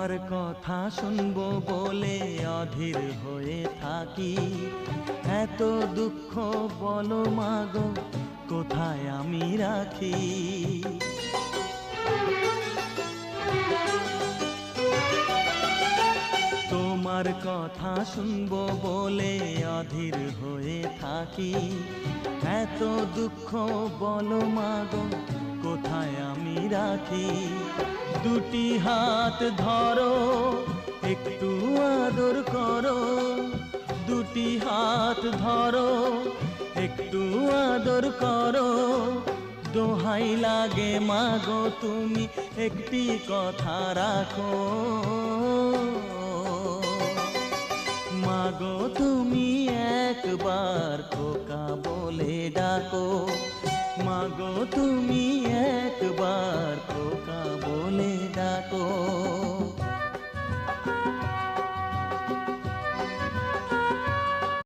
তোমার কথা শুনবো বলে অধীর হয়ে থাকি। এত দুঃখ বলো মাগো কোথায় আমি রাখি। তোমার কথা শুনবো বলে অধীর হয়ে থাকি। এত দুঃখ বলো মাগো কোথায় আমি রাখি। দুটি হাত ধরো একটু আদর করো, দুটি হাত ধরো একটু আদর করো। দোহাই লাগে মাগো তুমি একটি কথা রাখো। মাগো তুমি একবার খোকা বলে ডাকো। মাগো তুমি একবার খোকা বলে ডাকো।